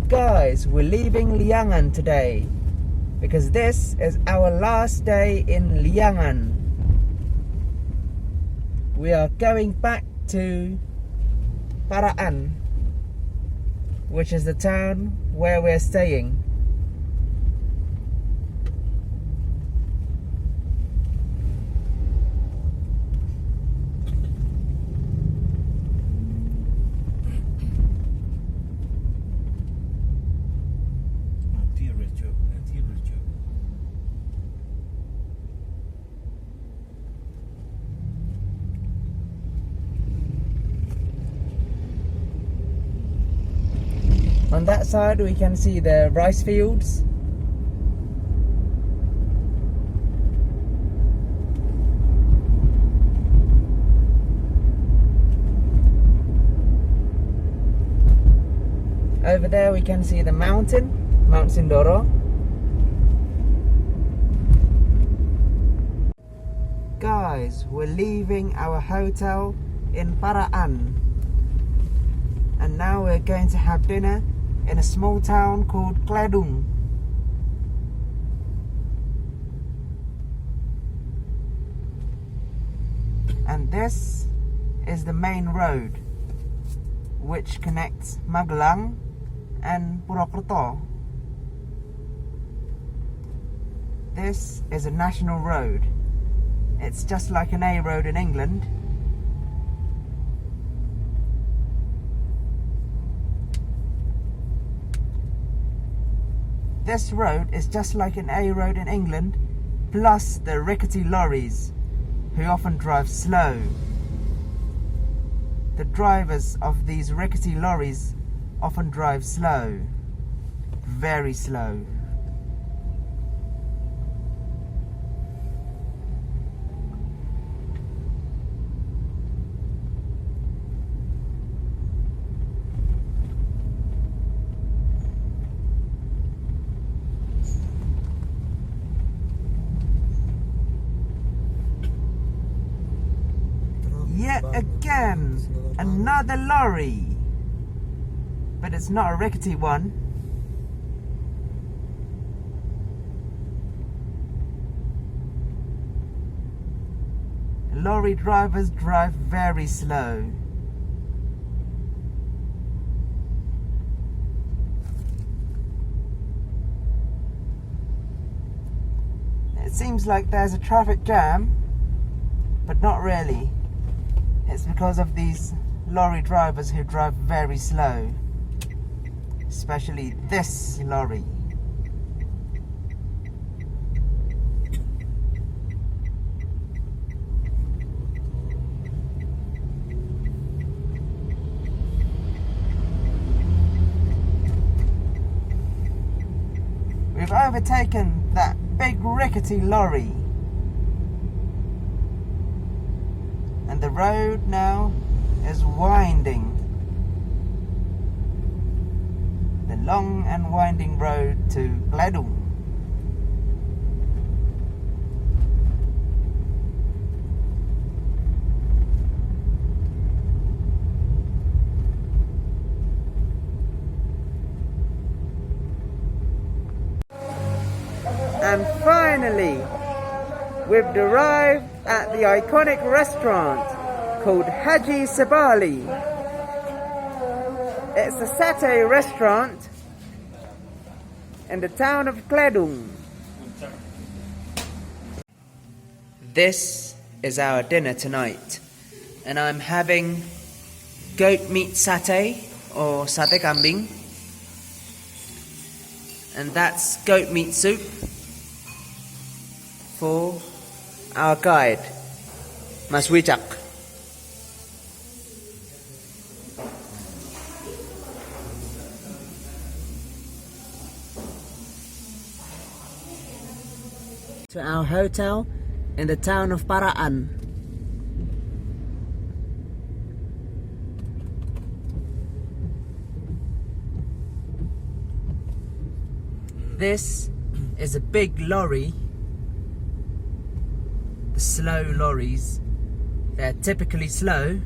Guys, we're leaving Liangan today because this is our last day in Liangan. We are going back to Paraan, which is the town where we're staying. On that side we can see the rice fields. Over there we can see the mountain, Mount Sindoro. Guys, we're leaving our hotel in Paraan. And now we're going to have dinner in a small town called Kladung. And this is the main road which connects Magelang and Purwokerto. This is a national road. It's just like an A road in England. This road is just like an A road in England, plus the rickety lorries, who often drive slow. The drivers of these rickety lorries often drive slow, very slow. Yet again, another lorry. But it's not a rickety one. Lorry drivers drive very slow. It seems like there's a traffic jam, but not really. It's because of these lorry drivers who drive very slow. Especially this lorry. We've overtaken that big rickety lorry. And the road now is winding. The long and winding road to Kladung. And finally, we've arrived at the iconic restaurant called Haji Sabali. It's a satay restaurant in the town of Kladung. This is our dinner tonight, and I'm having goat meat satay or sate kambing, and that's goat meat soup for our guide, Mas Wicak. To our hotel in the town of Paraan. This is a big lorry. The slow lorries, they're typically slow.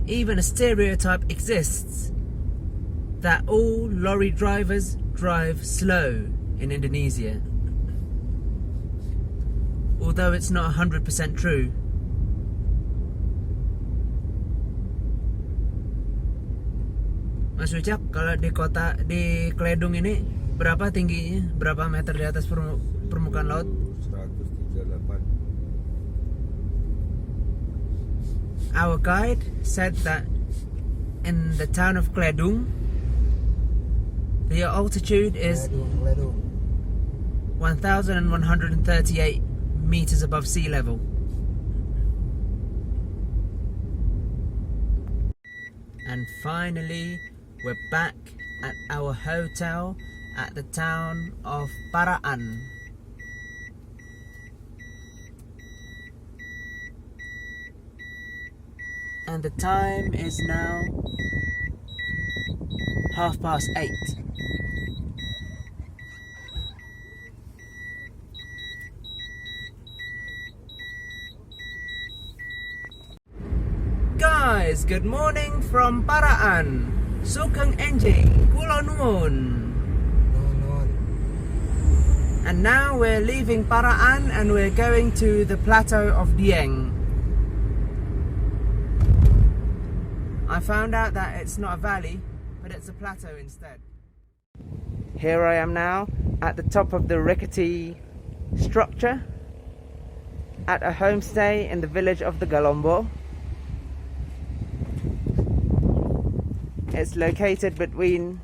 even a stereotype exists that all lorry drivers drive slow in Indonesia. Although it's not 100% true. Mas Ucap, kalau di Kledung ini berapa tingginya? Berapa meter di atas permukaan laut? 138. Our guide said that in the town of Kledung, the altitude is 1,138 meters above sea level. And finally, we're back at our hotel at the town of Paraan. And the time is now 8:30. Guys, good morning from Paraan. Sukang enjing, Kulo Nuwun. And now we're leaving Paraan and we're going to the plateau of Dieng. I found out that it's not a valley, but it's a plateau instead. Here I am now at the top of the rickety structure at a homestay in the village of the Galombo. It's located between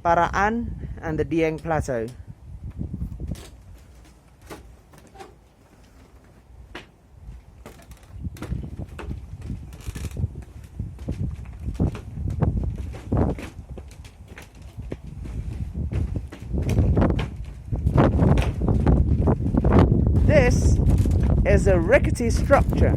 Paraan and the Dieng Plateau. This is a rickety structure.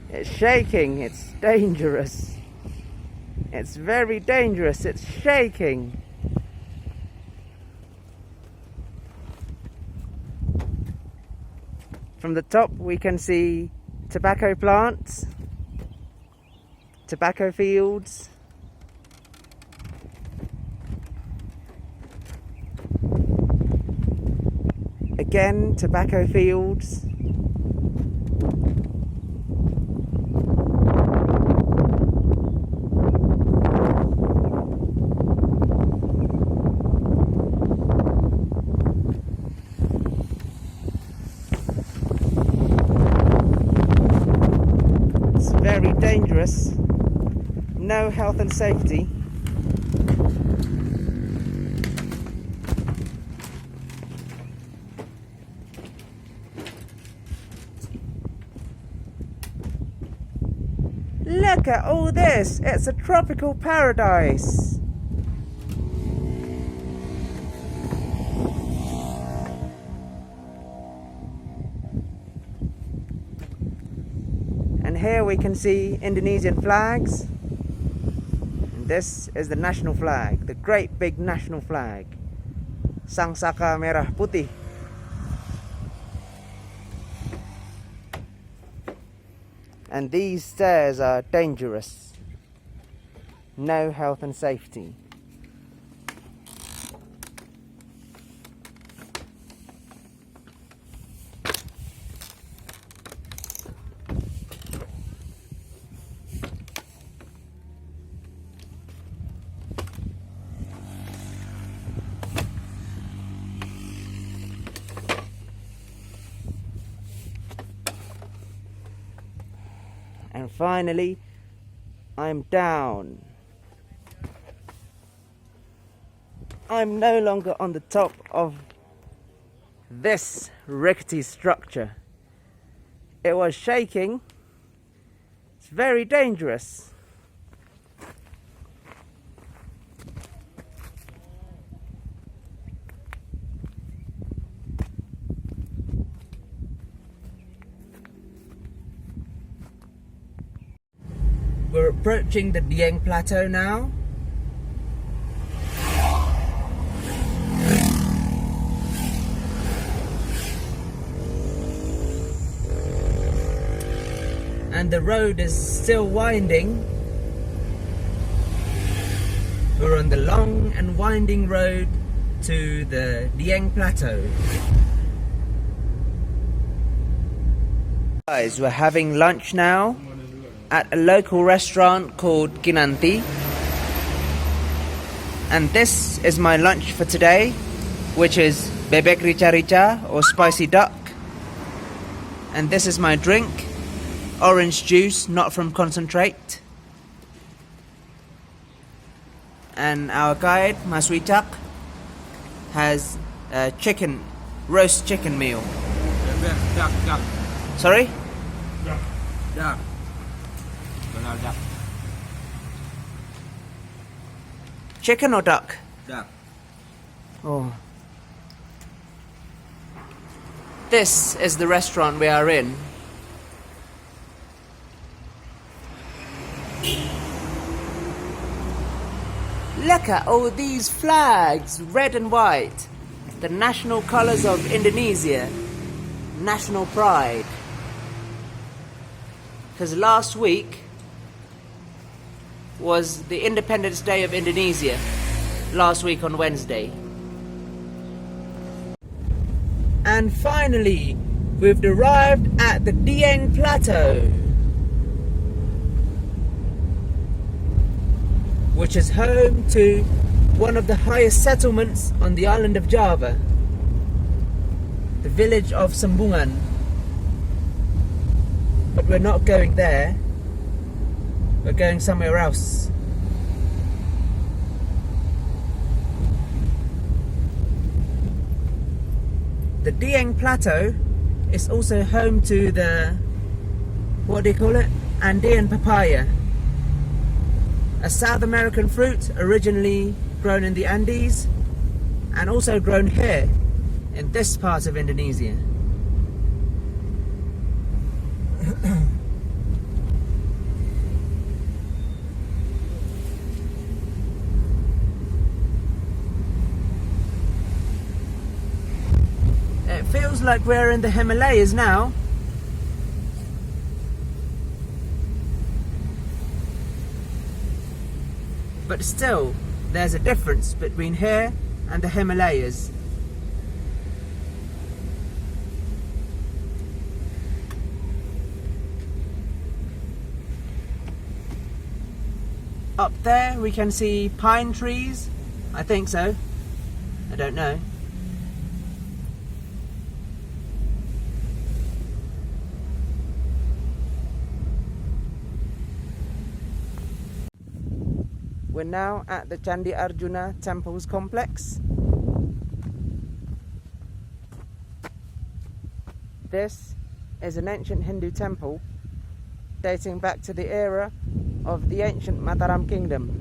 It's shaking, it's dangerous. It's very dangerous, it's shaking. From the top we can see tobacco plants, tobacco fields, again tobacco fields, very dangerous, no health and safety. Look at all this, it's a tropical paradise. And here we can see Indonesian flags. And this is the national flag, the great big national flag. Sang Saka Merah Putih. And these stairs are dangerous. No health and safety. And finally, I'm down. I'm no longer on the top of this rickety structure. It was shaking. It's very dangerous. We're approaching the Dieng Plateau now. And the road is still winding. We're on the long and winding road to the Dieng Plateau. Guys, we're having lunch now at a local restaurant called Kinanti. And this is my lunch for today, which is bebek rica-rica or spicy duck. And this is my drink, orange juice, not from concentrate. And our guide, Mas Wicak, has a roast chicken meal. Duck. Sorry? Duck. Duck. Chicken or duck? Duck. Oh. This is the restaurant we are in. Look at all these flags, red and white. The national colors of Indonesia. National pride. Because last week was the Independence Day of Indonesia. Last week on Wednesday. And finally, we've arrived at the Dieng Plateau, which is home to one of the highest settlements on the island of Java, the village of Sembungan. But we're not going there, we're going somewhere else. The Dieng Plateau is also home to the, what do you call it? Andean papaya. A South American fruit originally grown in the Andes and also grown here in this part of Indonesia. It feels like we're in the Himalayas now. But still, there's a difference between here and the Himalayas. Up there we can see pine trees. I think so. I don't know. We're now at the Candi Arjuna Temples complex. This is an ancient Hindu temple dating back to the era of the ancient Mataram kingdom,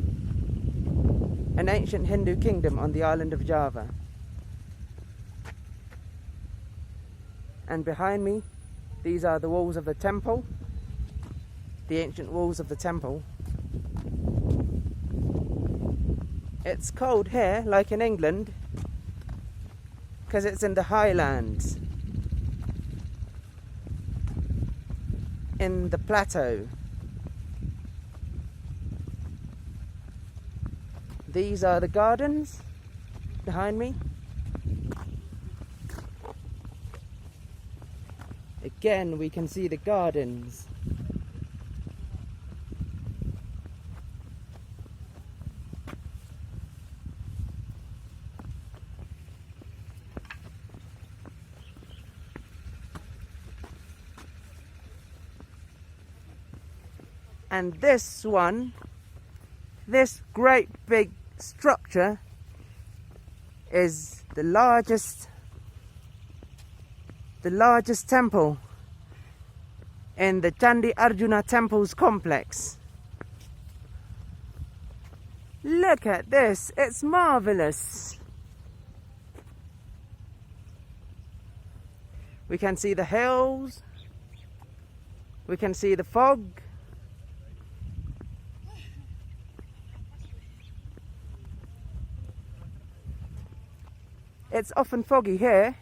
an ancient Hindu kingdom on the island of Java. And behind me, these are the walls of the temple, the ancient walls of the temple. It's cold here, like in England, because it's in the highlands, in the plateau. These are the gardens behind me. Again, we can see the gardens. And this one, this great big structure is the largest temple in the Candi Arjuna Temples complex. Look at this, it's marvelous. We can see the hills, we can see the fog, It's often foggy here.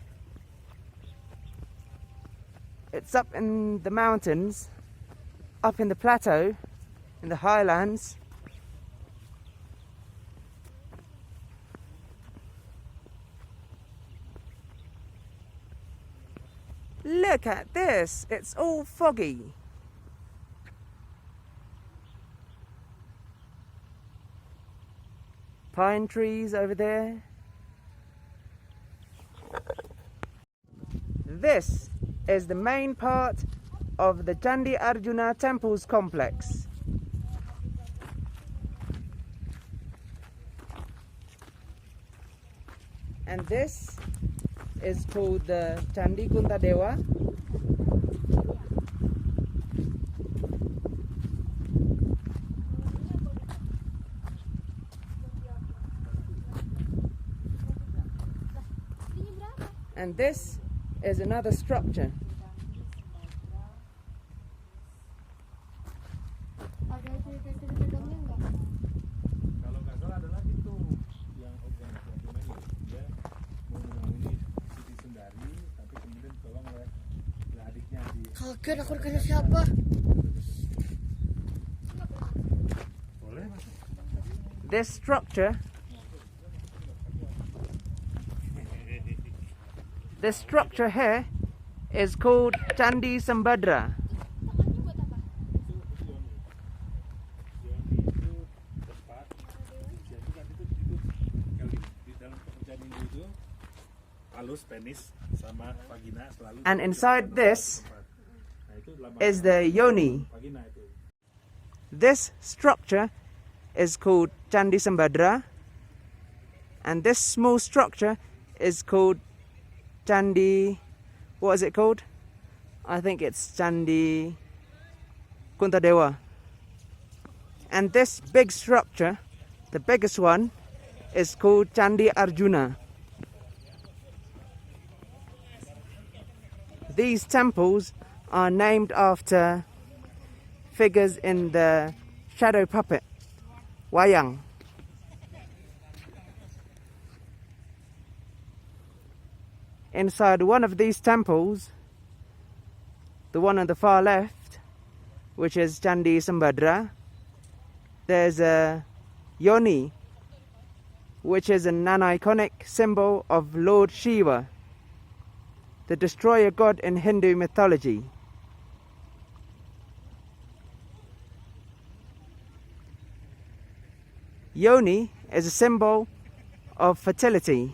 It's up in the mountains, up in the plateau, in the highlands. Look at this, it's all foggy. Pine trees over there. This is the main part of the Candi Arjuna Temples complex. And this is called the Candi Kuntadewa. And this is another structure. Kalau nggak salah ada lagi tuh yang organisasi dia mau menangani Siti Sundari, tapi kemudian tolong oleh adiknya di. Kaget aku dikasih siapa? Boleh mas? This structure here is called Candi Sembadra. And inside this is the yoni. This structure is called Candi Sembadra, and this small structure is called Candi, what is it called? I think it's Candi Kuntadewa. And this big structure, the biggest one, is called Candi Arjuna. These temples are named after figures in the shadow puppet, wayang. Inside one of these temples, the one on the far left, which is Candi Sembadra, there's a yoni, which is an iconic symbol of Lord Shiva, the destroyer god in Hindu mythology. Yoni is a symbol of fertility.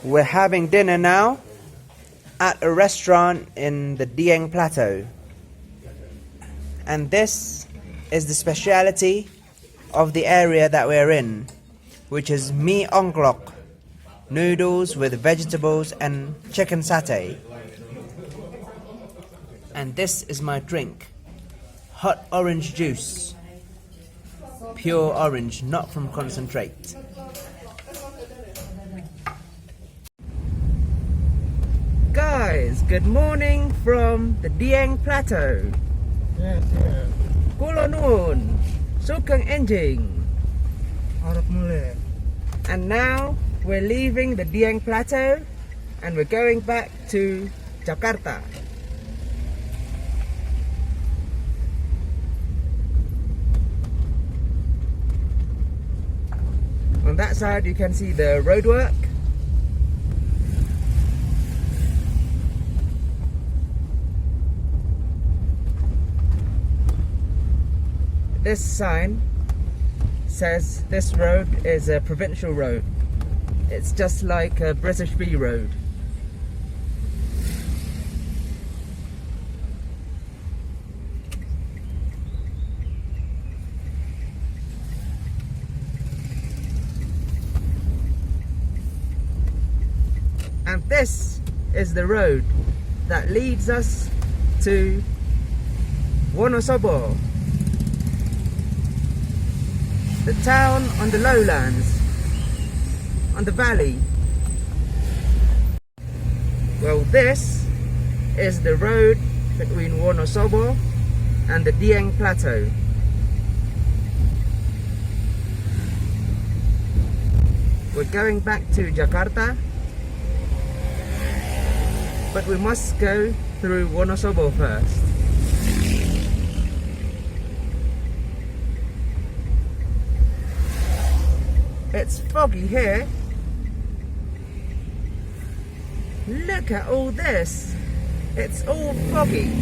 We're having dinner now at a restaurant in the Dieng Plateau. And this is the speciality of the area that we're in, which is mee ongklok, noodles with vegetables and chicken satay. And this is my drink, hot orange juice, pure orange, not from concentrate. Guys, good morning from the Dieng Plateau. Kulo nuwun, sugeng enjing. Harap mulai. And now we're leaving the Dieng Plateau and we're going back to Jakarta. On that side you can see the roadwork. This sign says this road is a provincial road. It's just like a British B road. And this is the road that leads us to Wonosobo, the town on the lowlands, on the valley. Well, this is the road between Wonosobo and the Dieng Plateau. We're going back to Jakarta, but we must go through Wonosobo first. It's foggy here. Look at all this. It's all foggy.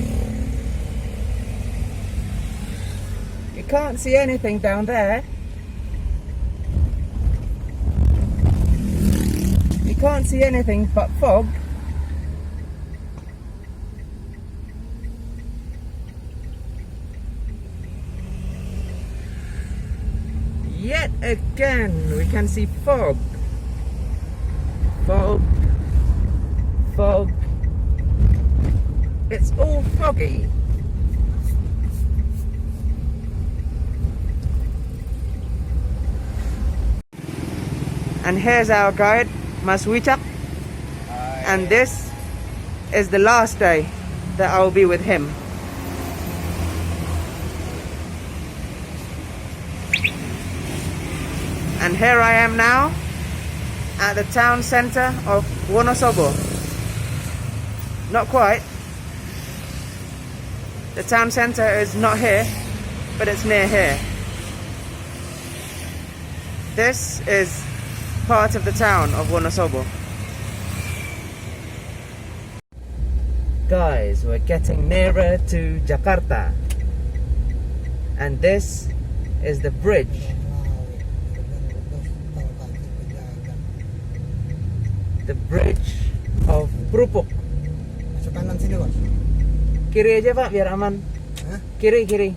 You can't see anything down there. You can't see anything but fog. Yet again, we can see fog. Fog. Fog. It's all foggy. And here's our guide, Mas Wicak. And this is the last day that I will be with him. And here I am now at the town center of Wonosobo. Not quite. The town center is not here, but it's near here. This is part of the town of Wonosobo. Guys, we're getting nearer to Jakarta. And this is the bridge. The bridge of Prupuk. Masuk kanan sini, Bos. Kiri aja Pak, biar aman. Hah? Kiri, kiri.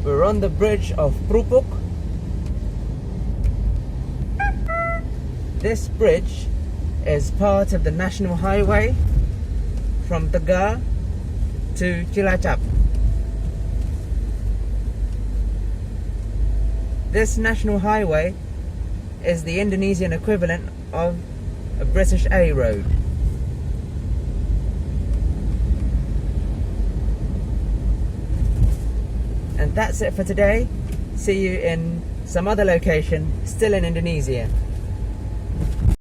We're on the bridge of Prupuk. This bridge is part of the national highway from Tegal to Cilacap. This national highway is the Indonesian equivalent of a British A road. And that's it for today. See you in some other location, still in Indonesia.